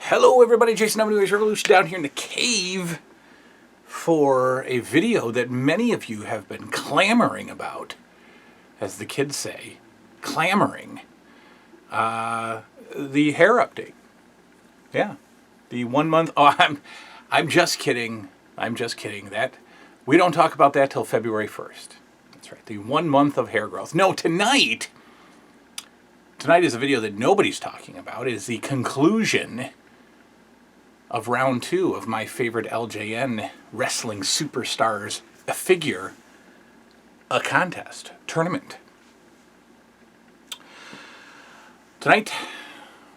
Hello everybody, Jason WH Revolution down here in the cave for a video that many of you have been clamoring about, as the kids say, clamoring. The hair update. Yeah, the 1 month. Oh, I'm just kidding. I'm just kidding. That we don't talk about that till February 1st. That's right. The 1 month of hair growth. No, tonight is a video that nobody's talking about. It is the conclusion of round 2 of my favorite LJN wrestling superstars, a figure, a contest, tournament. Tonight,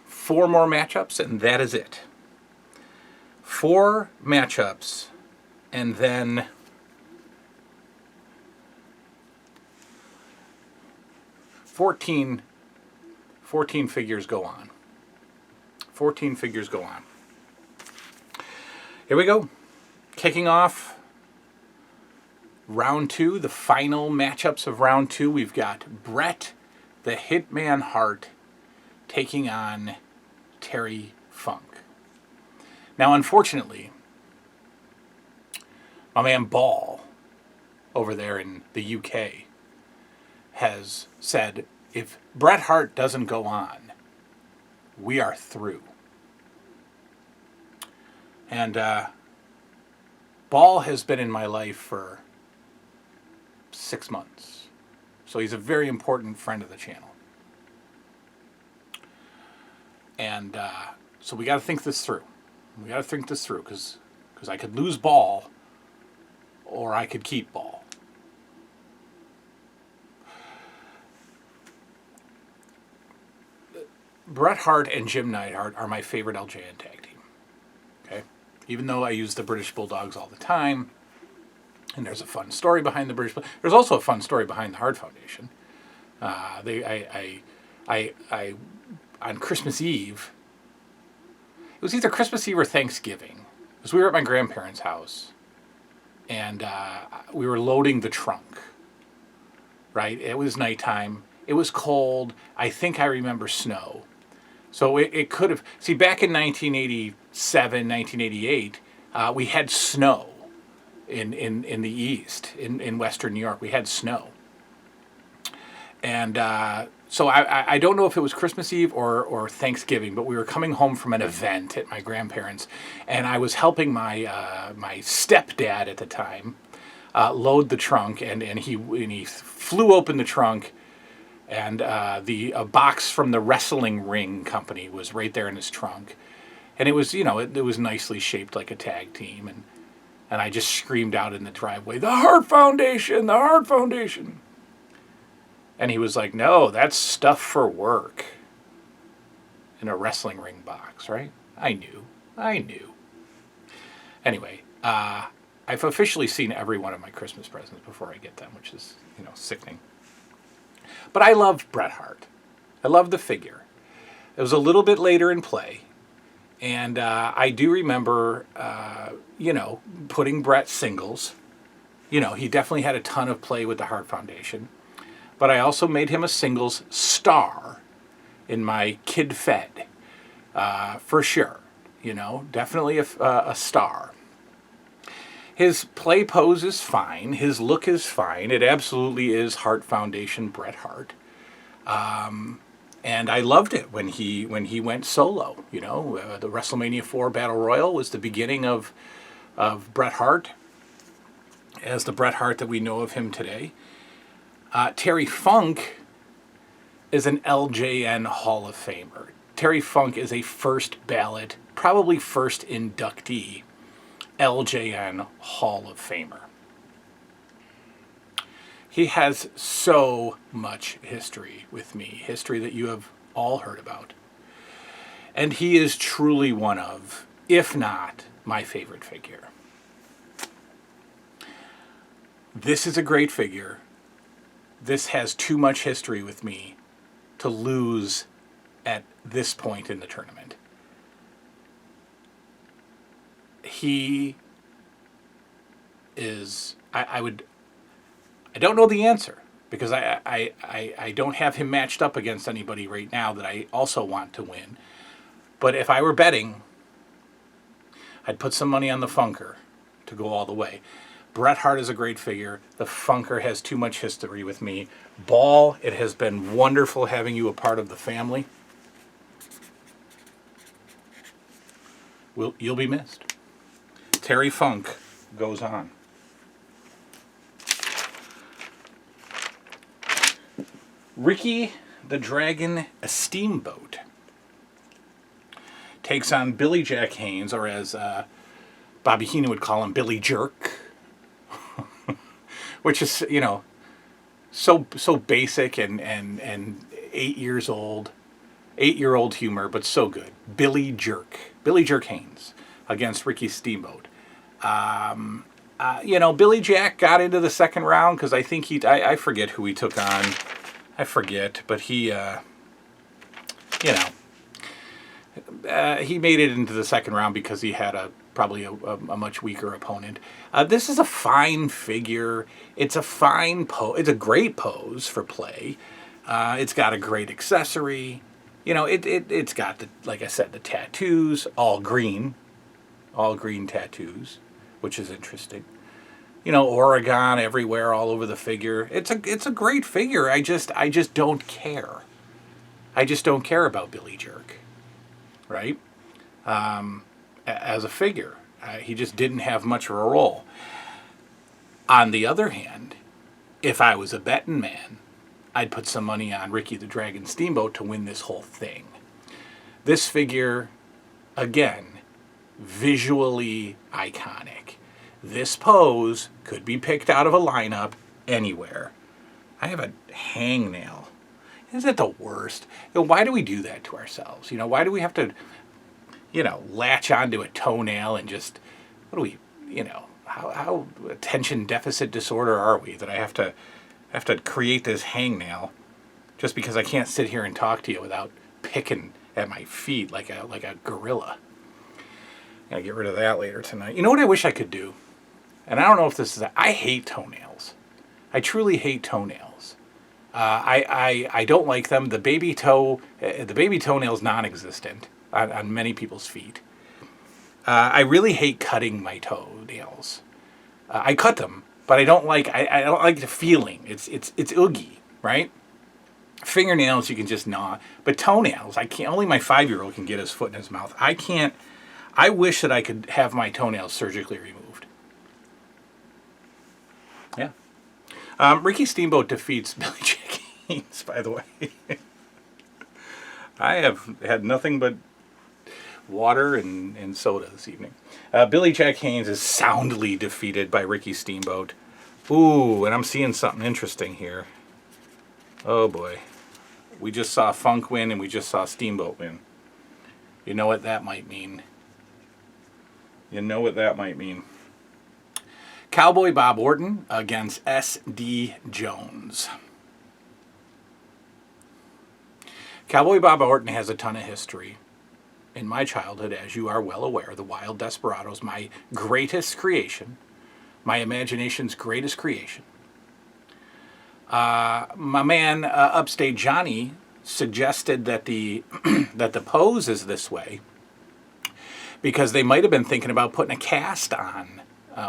4 more matchups, and that is it. 4 matchups, and then 14 figures go on. 14 figures go on. Here we go. Kicking off round 2, the final matchups of round 2. We've got Bret the Hitman Hart taking on Terry Funk. Now, unfortunately, my man Ball over there in the UK has said, if Bret Hart doesn't go on, we are through. And Ball has been in my life for 6 months. So he's a very important friend of the channel. And so we got to think this through. We got to think this through because I could lose Ball or I could keep Ball. Bret Hart and Jim Neidhart are my favorite LJN tag team. Okay? Even though I use the British Bulldogs all the time, and there's a fun story behind the British Bulldogs. There's also a fun story behind the Hart Foundation. On Christmas Eve, it was either Christmas Eve or Thanksgiving, because we were at my grandparents' house, and we were loading the trunk, right? It was nighttime. It was cold. I think I remember snow. So it could have... See, back in 1987, 1988, we had snow in the East, in Western New York. We had snow. And so I don't know if it was Christmas Eve or Thanksgiving, but we were coming home from an event at my grandparents', and I was helping my stepdad at the time load the trunk, and he flew open the trunk, and a box from the wrestling ring company was right there in his trunk. And it was, it was nicely shaped like a tag team. And I just screamed out in the driveway, "The Hart Foundation! The Hart Foundation!" And he was like, "No, that's stuff for work." In a wrestling ring box, right? I knew. Anyway, I've officially seen every one of my Christmas presents before I get them, which is, sickening. But I love Bret Hart. I love the figure. It was a little bit later in play. And I do remember, putting Bret singles. He definitely had a ton of play with the Hart Foundation. But I also made him a singles star in my Kid Fed. For sure. Definitely a star. His play pose is fine. His look is fine. It absolutely is Hart Foundation Bret Hart. And I loved it when he went solo. The WrestleMania 4 Battle Royal was the beginning of Bret Hart as the Bret Hart that we know of him today. Terry Funk is an LJN Hall of Famer. Terry Funk is a first ballot, probably first inductee LJN Hall of Famer. He has so much history with me, history that you have all heard about. And he is truly one of, if not my favorite figure. This is a great figure. This has too much history with me to lose at this point in the tournament. He is... I don't know the answer because I don't have him matched up against anybody right now that I also want to win. But if I were betting, I'd put some money on the Funker to go all the way. Bret Hart is a great figure. The Funker has too much history with me. Ball, it has been wonderful having you a part of the family. You'll be missed. Terry Funk goes on. Ricky the Dragon, a steamboat, takes on Billy Jack Haynes, or as Bobby Heenan would call him, Billy Jerk, which is, you know, so basic and 8 years old, 8-year-old humor, but so good. Billy Jerk Haynes against Ricky Steamboat. You know, Billy Jack got into the second round because I think I forget who he took on. I forget, but he, you know, he made it into the second round because he had probably a much weaker opponent. This is a fine figure. It's a fine pose. It's a great pose for play. It's got a great accessory. You know, it's got, like I said, the tattoos, all green tattoos, which is interesting. You know, Oregon everywhere, all over the figure. It's a great figure. I just don't care. I just don't care about Billy Jerk, right? As a figure, he just didn't have much of a role. On the other hand, if I was a betting man, I'd put some money on Ricky the Dragon Steamboat to win this whole thing. This figure, again, visually iconic. This pose could be picked out of a lineup anywhere. I have a hangnail. Isn't it the worst? You know, why do we do that to ourselves? You know, why do we have to, you know, latch onto a toenail and just, what do we, you know, how attention deficit disorder are we that I have to create this hangnail just because I can't sit here and talk to you without picking at my feet like a gorilla? Gotta get rid of that later tonight. You know what I wish I could do? And I don't know if this is... I hate toenails. I truly hate toenails. I don't like them. The baby toenail is non-existent on many people's feet. I really hate cutting my toenails. I cut them, but I don't like the feeling. It's oogie, right? Fingernails you can just gnaw, but toenails I can't. Only my 5-year-old can get his foot in his mouth. I can't. I wish that I could have my toenails surgically removed. Yeah. Ricky Steamboat defeats Billy Jack Haynes, by the way. I have had nothing but water and soda this evening. Billy Jack Haynes is soundly defeated by Ricky Steamboat. Ooh, and I'm seeing something interesting here. Oh boy. We just saw Funk win and we just saw Steamboat win. You know what that might mean. You know what that might mean. Cowboy Bob Orton against S.D. Jones. Cowboy Bob Orton has a ton of history. In my childhood, as you are well aware, the Wild Desperados, my greatest creation, my imagination's greatest creation. My man, Upstate Johnny, suggested that the that the pose is this way because they might have been thinking about putting a cast on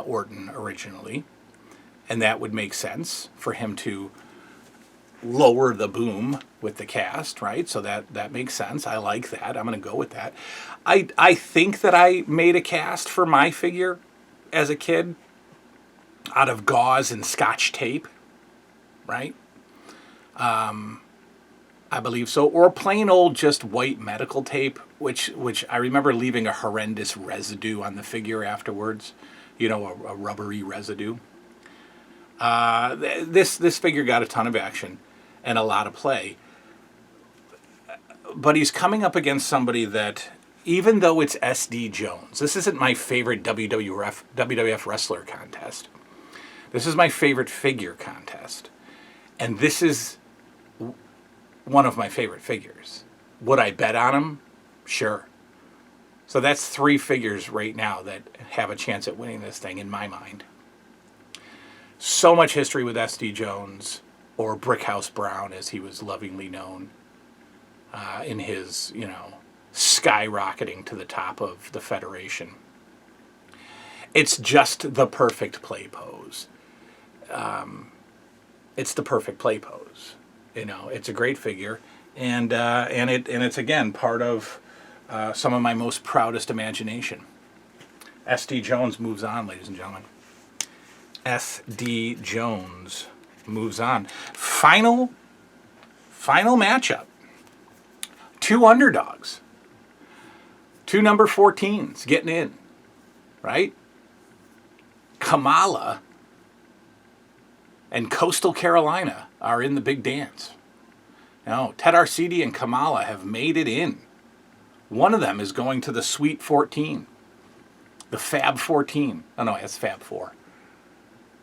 Orton originally, and that would make sense for him to lower the boom with the cast, right? So that makes sense. I like that. I'm going to go with that. I think that I made a cast for my figure as a kid out of gauze and Scotch tape, right? I believe so. Or plain old just white medical tape, which I remember leaving a horrendous residue on the figure afterwards. You know, a rubbery residue. This figure got a ton of action and a lot of play. But he's coming up against somebody that, even though it's S.D. Jones, this isn't my favorite WWF wrestler contest. This is my favorite figure contest. And this is one of my favorite figures. Would I bet on him? Sure. So that's 3 figures right now that have a chance at winning this thing in my mind. So much history with S.D. Jones, or Brickhouse Brown as he was lovingly known, in his, skyrocketing to the top of the Federation. It's just the perfect play pose. It's the perfect play pose. You know, it's a great figure, and it's again part of some of my most proudest imagination. SD Jones moves on, ladies and gentlemen. SD Jones moves on. Final matchup. Two underdogs. Two number 14s getting in, right? Kamala and Coastal Carolina are in the big dance. Now, Ted Arcidi and Kamala have made it in. One of them is going to the Sweet 14. The Fab 14. Oh, no, that's Fab 4.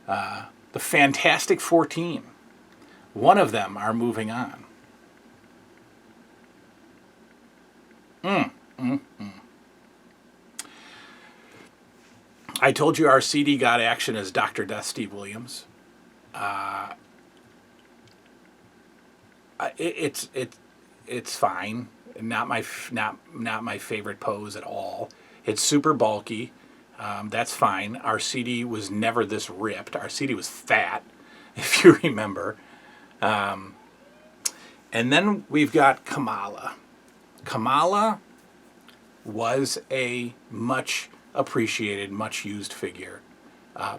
The Fantastic 14. One of them are moving on. I told you our CD got action as Dr. Death Steve Williams. It's fine. Not my favorite pose at all. It's super bulky. That's fine. Our CD was never this ripped. Our CD was fat, if you remember. And then we've got Kamala. Kamala was a much appreciated, much used figure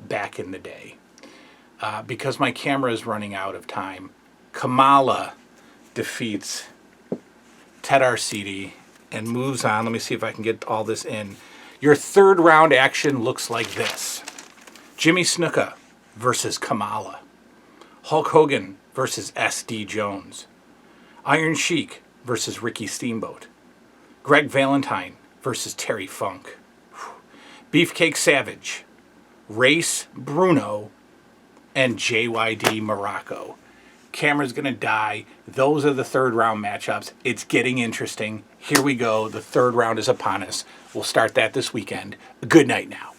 back in the day. Because my camera is running out of time, Kamala defeats Ted Arcidi and moves on. Let me see if I can get all this in. Your third round action looks like this. Jimmy Snuka versus Kamala. Hulk Hogan versus SD Jones. Iron Sheik versus Ricky Steamboat. Greg Valentine versus Terry Funk. Beefcake Savage. Race Bruno and JYD Morocco. Camera's going to die. Those are the third round matchups. It's getting interesting. Here we go. The third round is upon us. We'll start that this weekend. Good night now.